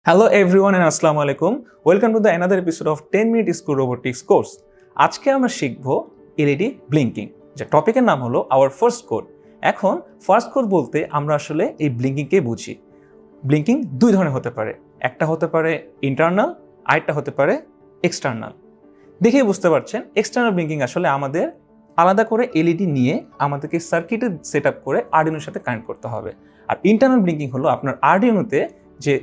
Hello everyone and Assalamu alaikum. Welcome to the another episode of 10-minute school robotics course. আজকে আমরা শিখব LED blinking, যে টপিকের নাম হলো আওয়ার ফার্স্ট কোড। এখন ফার্স্ট কোড বলতে আমরা আসলে এই ব্লিঙ্কিংকে বুঝি। ব্লিঙ্কিং দুই ধরনের হতে পারে, একটা হতে পারে ইন্টারনাল, আরেকটা হতে পারে এক্সটার্নাল। দেখেই বুঝতে পারছেন এক্সটার্নাল ব্লিঙ্কিং আসলে আমাদের আলাদা করে LED নিয়ে আমাদেরকে সার্কিটে সেট আপ করে আরডিনোর সাথে কানেক্ট করতে হবে। আর ইন্টারনাল ব্লিঙ্কিং হলো আপনার আরডিনোতে যে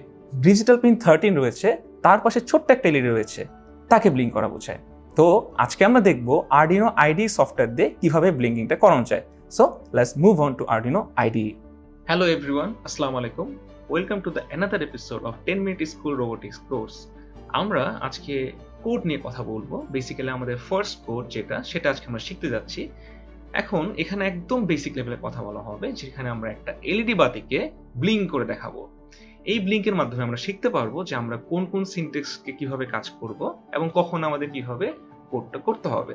ডিজিটাল পিন 13 রয়েছে তার পাশে ছোট্ট একটা LED রয়েছে, তাকে ব্লিঙ্ক করা বোঝায়। তো আজকে আমরা দেখব আরডিনো আইডি সফটওয়্যার দিয়ে কিভাবে ব্লিঙ্কিংটা করানো যায়। So let's move on to Arduino ID. Hello everyone, Assalamu alaikum. Welcome to the another episode of 10-minute school robotics course. আমরা আজকে কোড নিয়ে কথা বলবো। বেসিক্যালি আমাদের ফার্স্ট কোড সেটা আজকে আমরা শিখতে যাচ্ছি। এখন এখানে একদম বেসিক লেভেলে কথা বলা হবে, যেখানে আমরা একটা LED বাতিকে ব্লিঙ্ক করে দেখাবো। এই ব্লিঙ্কের মাধ্যমে আমরা শিখতে পারবো যে আমরা কোন কোন সিনট্যাক্সকে কিভাবে কাজ করব এবং কখন আমাদের কিভাবে কোডটা করতে হবে।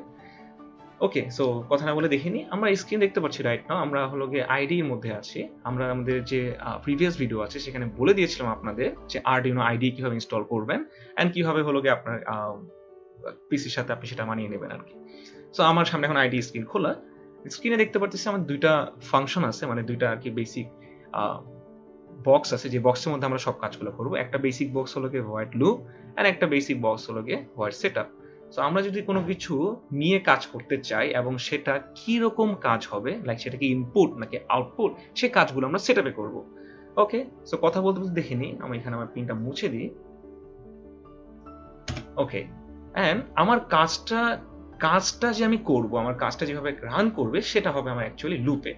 ওকে, সো কথা না বলে দেখিনি, আমরা স্ক্রিন দেখতে পাচ্ছি রাইট নাও। আমরা হলো গিয়ে আইডি এর মধ্যে আছি। আমরা আমাদের যে প্রিভিয়াস ভিডিও আছে সেখানে বলে দিয়েছিলাম আপনাদের যে আরডিনো আইডি কিভাবে ইনস্টল করবেন এন্ড কিভাবে হলো গিয়ে আপনার পিসির সাথে আপনি সেটা মানিয়ে নেবেন আর কি। সো আমার সামনে এখন আইডি স্ক্রিন খোলা। স্ক্রিনে দেখতে পাচ্ছি আমার দুইটা ফাংশন আছে, মানে দুইটা আর কি বেসিক বক্স আছে, যে বক্সের মধ্যে আমরা সব কাজগুলো করব। একটা বেসিক বক্স হলো গিয়ে হোয়াইট লুপ এন্ড একটা বেসিক বক্স হলো গিয়ে হোয়াইট সেটআপ। সো আমরা যদি কোনো কিছু নিয়ে কাজ করতে চাই এবং সেটা কি রকম কাজ হবে, লাইক সেটা কি ইনপুট নাকি আউটপুট, সেই কাজগুলো আমরা সেটআপে করব। ওকে, সো কথা বলতে বলতে দেখে নিই, আমি এখানে আমার পিনটা মুছে দিই। ওকে, এন্ড আমার কাজটা যে আমি করব, আমার কাজটা যেভাবে রান করবে সেটা হবে আমার অ্যাকচুয়ালি লুপে।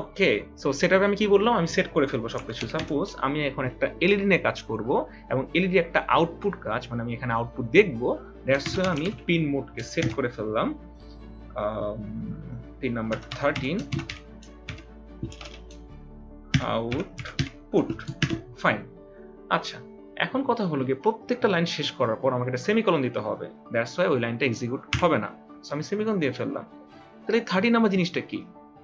ওকে, সো সেটআপে আমি কি বললাম, আমি সেট করে ফেলবো সবকিছু। সাপোজ আমি এখন একটা এলইডি নিয়ে কাজ করব এবং এলইডি একটা আউটপুট কাজ, মানে আমি এখানে আউটপুট দেখব। দ্যাটস ওয়াই আমি পিন মোডকে সেট করে ফেললাম পিন নাম্বার 13 আউটপুট। ফাইন। আচ্ছা, এখন কথা হলো গিয়ে প্রত্যেকটা লাইন শেষ করার পর আমাকে একটা সেমিকোলন দিতে হবে। দ্যাটস ওয়াই ওই লাইনটা এক্সিকিউট হবে না। সো আমি সেমিকোলন দিয়ে ফেললাম। তাহলে 13 নাম্বার জিনিসটা কি?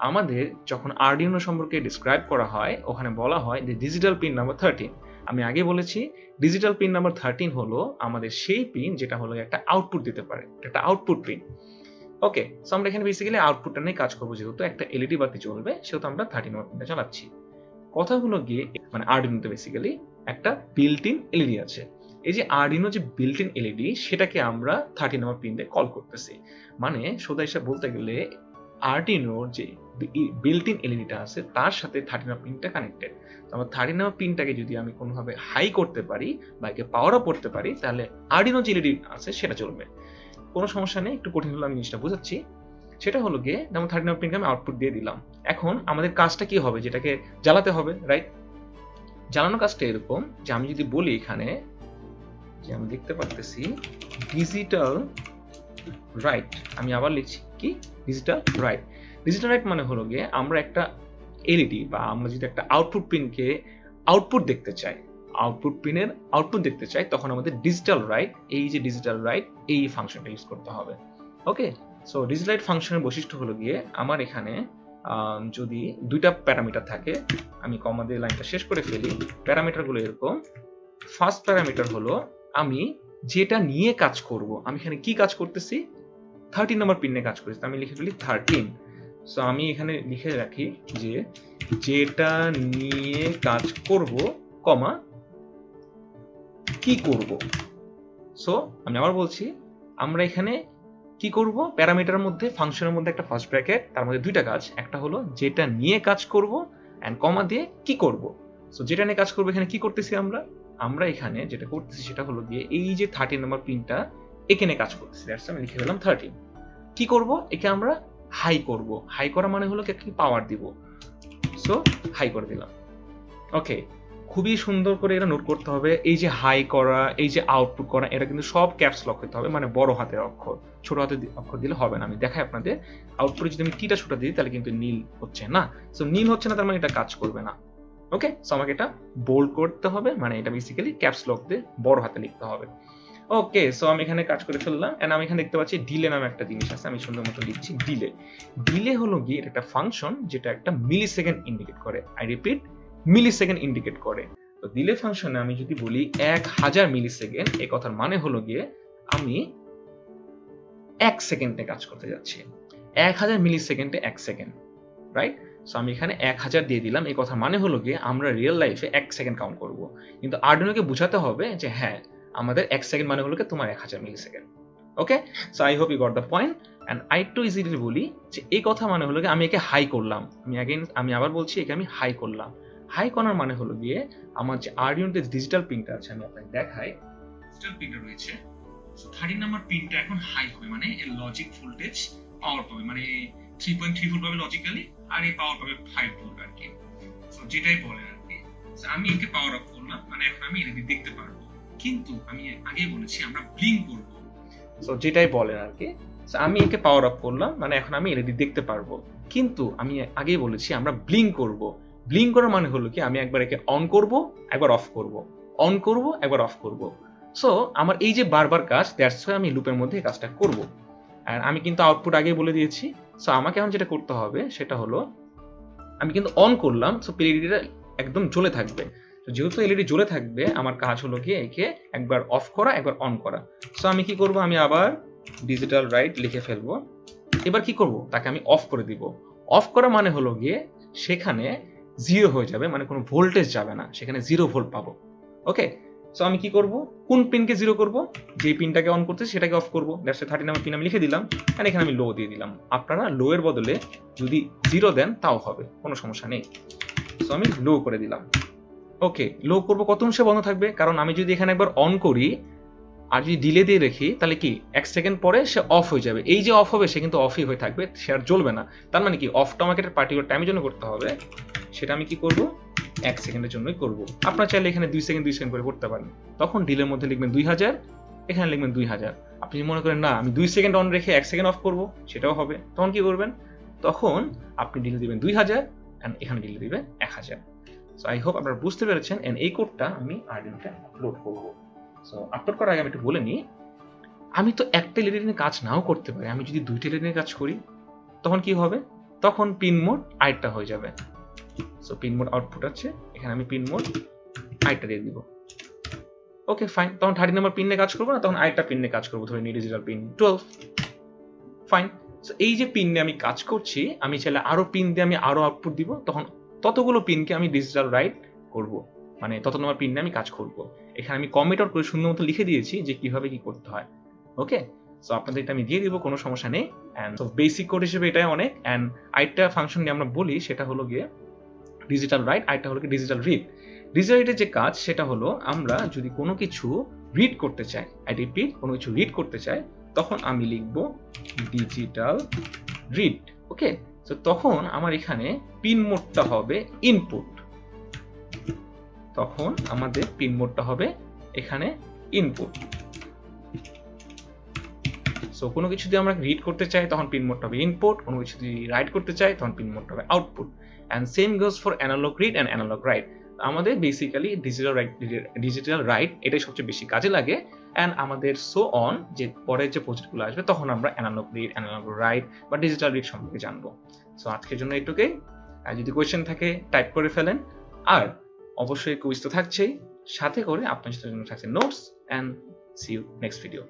আমাদের যখন আরডিনো সম্পর্কে ডিসক্রাইব করা হয়, ওখানে বলা হয় যে ডিজিটাল পিন নাম্বার 13। আমি আগে বলেছি ডিজিটাল পিন নাম্বার 13 হলো আমাদের সেই পিন যেটা হলো একটা আউটপুট দিতে পারে, একটা আউটপুট পিন। ওকে, সো আমরা এখানে বেসিক্যালি আউটপুটটা নিয়ে কাজ করবো। যেহেতু একটা এলইডি বাতি চলবে সেহেতু আমরা 13 নাম্বার পিনটা চালাচ্ছি। কথা হলো গিয়ে মানে আরডিনোতে বেসিক্যালি একটা বিল্ট ইন এলইডি আছে। এই যে আরডিনো যে বিল্ট ইন এলইডি, সেটাকে আমরা 13 নাম্বার পিন দিয়ে কল করতেছি। মানে সোজা হিসাবে বলতে গেলে আরডিনোর যে বিল্ট ইন এলইডিটা আছে তার সাথে 13 নাম্বার পিনটা কানেক্টেড। তো আমার 13 নাম্বার পিনটাকে যদি আমি কোনোভাবে হাই করতে পারি বা একে পাওয়ার আপ করতে পারি, তাহলে আরডিনো যে এলইডি আছে সেটা চলবে। কোনো সমস্যা নেই, একটু কঠিন হলো আমি জিনিসটা বোঝাচ্ছি। সেটা হলো গিয়ে যেমন 13 নাম্বার পিনকে আমি আউটপুট দিয়ে দিলাম। এখন আমাদের কাজটা কি হবে, যেটাকে জ্বালাতে হবে, রাইট? জ্বালানো কাজটা এরকম যে আমি যদি বলি এখানে যে আমি দেখতে পাচ্ছি ডিজিটাল রাইট, আমি আবার লিখছি কি ডিজিটাল রাইট। ডিজিটাল রাইট মানে হলো গিয়ে আমরা একটা এলইডি বা আমরা যদি একটা আউটপুট পিনকে আউটপুট দেখতে চাই, আউটপুট পিনের আউটপুট দেখতে চাই, তখন আমাদের ডিজিটাল রাইট, এই যে ডিজিটাল রাইট এই ফাংশনটা ইউজ করতে হবে। ওকে, সো ডিজিটাল রাইট ফাংশনের বৈশিষ্ট্য হলো গিয়ে আমার এখানে যদি দুইটা প্যারামিটার থাকে, আমি কমা দিয়ে লাইনটা শেষ করে ফেলি। প্যারামিটারগুলো এরকম। ফার্স্ট প্যারামিটার হলো আমি যেটা নিয়ে কাজ করব, আমি এখানে কি কাজ করতেছি, 13 নাম্বার পিন নিয়ে কাজ করতেছি, আমি লিখে ফেলি 13। সো আমি এখানে লিখে রাখি যে যেটা নিয়ে কাজ করব, কমা কি করব। সো আমি আবার বলছি, আমরা এখানে কি করব, প্যারামিটারের মধ্যে ফাংশনের মধ্যে একটা ফার্স্ট ব্র্যাকেট, তার মধ্যে দুইটা কাজ, একটা হলো যেটা নিয়ে কাজ করব এন্ড কমা দিয়ে কি করব। সো যেটা নিয়ে কাজ করব এখানে কি করতেছি, আমরা এখানে যেটা করতেছি সেটা হলো গিয়ে এই যে 13 নাম্বার পিনটা এখানে কাজ করতেছি। দ্যাটস আমি লিখে ফেললাম 13। কি করব, একে আমরা হাই করব। হাই করা মানে হলো কি পাওয়ার দিব। সো হাই করে দিলাম। ওকে, খুবই সুন্দর করে এটা নোট করতে হবে। এই যে হাই করা, এই যে আউটপুট করা, এটা কিন্তু সব ক্যাপস লক হতে হবে, মানে বড় হাতের অক্ষর। ছোট হাতের অক্ষর দিলে হবে না। আমি দেখাই আপনাদের, আউটপুটে যদি আমি টিটা ছোট দিই তাহলে কিন্তু নীল হচ্ছে না। সো নীল হচ্ছে না তার মানে এটা কাজ করবে না। ওকে, সো আমাকে এটা বোল্ড করতে হবে, মানে এটা বেসিক্যালি ক্যাপস লক দিয়ে বড় হাতে লিখতে হবে। ওকে, সো আমি এখানে কাজ করে ফেললাম এন্ড আমি এখানে দেখতে পাচ্ছি ডিলে নামে একটা জিনিস আছে, আমি সুন্দর মতো লিখছি ডিলে। ডিলে হলো গিয়ে একটা ফাংশন যেটা একটা মিলি সেকেন্ড ইন্ডিকেট করে। I repeat, millisecond indicate করে। তো ডিলে ফাংশনে আমি যদি বলি 1000 মিলি সেকেন্ড, এই কথার মানে হলো গিয়ে আমি 1 সেকেন্ডে কাজ করতে যাচ্ছি। 1000 মিলি সেকেন্ডে 1 সেকেন্ড, রাইট? সো আমি এখানে 1000 দিয়ে দিলাম, এই কথার মানে হলো গিয়ে আমরা রিয়েল লাইফে 1 সেকেন্ড কাউন্ট করব, কিন্তু আর্ডুইনোকে বোঝাতে হবে যে হ্যাঁ আমাদের 1 সেকেন্ড মানে হলো গিয়ে তোমার 1000 millisecond. Okay, so I hope you got the point. And I too easily বলি যে এই কথা মানে হলো গিয়ে আমি একে হাই করলাম। আমি আবার বলছি একে আমি হাই করলাম। হাই করার মানে হলো গিয়ে আমার যে আর্ডুইনোতে ডিজিটাল পিনটা আছে, আমি আপনাকে দেখাই, ডিজিটাল পিনটা রয়েছে। সো 30 নাম্বার পিনটা এখন হাই হবে, মানে এর লজিক ভোল্টেজ পাওয়ার পাবে, মানে 3.3 ভোল্ট পাবে লজিক্যালি, আর এই পাওয়ার পাবে 5 ভোল্ট আর কি। সো যেটাই বলেন আর কি। সো আমি একে পাওয়ার অফ করলাম, মানে এখন আমি এলইডি দেখতে পারবো, কিন্তু আমি আগেই বলেছি আমরা ব্লিঙ্ক করব। সো যেটাই বলেন আর কি। সো আমি একে পাওয়ার অফ করলাম, মানে এখন আমি এলইডি দেখতে পারবো, কিন্তু আমি আগেই বলেছি আমরা ব্লিঙ্ক করব। ব্লিঙ্ক করার মানে হলো কি আমি একবার একে অন করব, একবার অফ করব, অন করব, একবার অফ করব। সো আমার এই যে বারবার কাজ, দ্যাটস ওয়াই আমি লুপের মধ্যে এই কাজটা করব। আর আমি কিন্তু আউটপুট আগেই বলে দিয়েছি। সো আমাকে এখন যেটা করতে হবে সেটা হলো আমি কিন্তু অন করলাম, সো এলইডিটা একদম জ্বলে থাকবে। তো যেহেতু এলইডি জ্বলে থাকবে, আমার কাজ হলো কি একে একবার অফ করা, একবার অন করা। সো আমি কি করব, আমি আবার ডিজিটাল রাইট লিখে ফেলবো। এবার কি করব, তাকে আমি অফ করে দিব। অফ করা মানে হলো গিয়ে সেখানে জিরো হয়ে যাবে, মানে কোনো ভোল্টেজ যাবে না, সেখানে 0 ভোল্ট পাবো। ওকে, সো আমি কি করব, কোন পিনকে জিরো করব, যে পিনটাকে অন করতে সেটাকে অফ করব। দ্যাটস 30 নাম্বার পিন আমি লিখে দিলাম, আর এখানে আমি লো দিয়ে দিলাম। আপনারা লো এর বদলে যদি 0 দেন তাও হবে, কোনো সমস্যা নেই। সো আমি লো করে দিলাম। ওকে, লো করব, কত অংশে বন্ধ থাকবে, কারণ আমি যদি এখানে একবার অন করি আর যদি ডিলে দিয়ে রাখি তাহলে কি 1 সেকেন্ড পরে সে অফ হয়ে যাবে। এই যে অফ হবে সে কিন্তু অফই হয়ে থাকবে, সে আর জ্বলবে না। তার মানে কি অফটা আমাকে একটা পার্টিকুলার টাইমের জন্য করতে হবে, সেটা আমি কি করব 1 সেকেন্ডের জন্যই করব। আপনারা চাইলে এখানে 2 সেকেন্ড 2 সেকেন্ড করে করতে পারেন। তখন ডিলের মধ্যে লিখবেন 2000, এখানে লিখবেন 2000। আপনি যদি মনে করেন না আমি 2 সেকেন্ড অন রেখে 1 সেকেন্ড অফ করব, সেটাও হবে। তখন কি করবেন, তখন আপনি ডিলে দিবেন 2000 এন্ড এখানে ডিলে দিবেন 1000। সো আই হোপ আপনারা বুঝতে পেরেছেন। এন্ড এই কোডটা আমি আর্ডিনোতে আপলোড করব। সো আপলোড করার আগে আমি একটু বলে নিই, আমি তো একটা এলইডি নিয়ে কাজ নাও করতে পারি। আমি যদি 2টা এলইডি নিয়ে কাজ করি তখন কি হবে, তখন পিন মোড আরেকটা হয়ে যাবে। সো পিন মোড আউটপুট আছে, এখানে আমি পিন মোড আরেকটা দিয়ে দিব। ওকে ফাইন, তখন 30 নাম্বার পিন নিয়ে কাজ করবো না, তখন আরেকটা পিন নিয়ে কাজ করবো, ধরে নিই ডিজিটাল পিন 12। ফাইন, সো এই যে পিন নিয়ে আমি কাজ করছি, আমি চাইলে আরো পিন দিয়ে আমি আরো আউটপুট দিব, তখন ততগুলো পিনকে আমি ডিজিটাল রাইট করব, মানে তত নম্বর পিন নিয়ে আমি কাজ করব। এখানে আমি কমেন্ট আউট করে সুন্দর মতো লিখে দিয়েছি যে কিভাবে কি করতে হয়। ওকে, সো আপনাদের এটা আমি দিয়ে দিব, কোনো সমস্যা নেই। এন্ড সো বেসিক কোড হিসেবে এটাই অনেক। এন্ড আরেকটা ফাংশন নিয়ে আমরা বলি, সেটা হলো গিয়ে ডিজিটাল রাইট, আরেকটা হলো কি ডিজিটাল রিড। ডিজিটাল রিডের যে কাজ সেটা হলো আমরা যদি কোনো কিছু রিড করতে চাই, আই রিপিট, কোনো কিছু রিড করতে চাই, তখন আমি লিখব ডিজিটাল রিড। ওকে, সো তখন আমার এখানে পিন মোডটা হবে ইনপুট, তখন আমাদের পিন মোডটা হবে এখানে ইনপুট। সো কোনো কিছু যদি আমরা রিড করতে চাই তখন পিন মোডটা হবে ইনপুট, কোনো কিছু যদি রাইট করতে চাই তখন পিন মোডটা হবে output. And same goes for analogue read and analogue write. আমাদের বেসিক্যালি ডিজিটাল রাইট এটাই সবচেয়ে বেশি কাজে লাগে। এন্ড আমাদের সো অন, যে পরের যে প্রজেক্টগুলো আসবে তখন আমরা অ্যানালগ রিড, অ্যানালগ রাইট বা ডিজিটাল রিড সম্পর্কে জানবো। সো আজকের জন্য এইটুকুই। আর যদি কোয়েশ্চেন থাকে টাইপ করে ফেলেন, আর অবশ্যই কুইজ তো থাকছেই, সাথে করে আপনার জন্য থাকছে notes. And see you next video.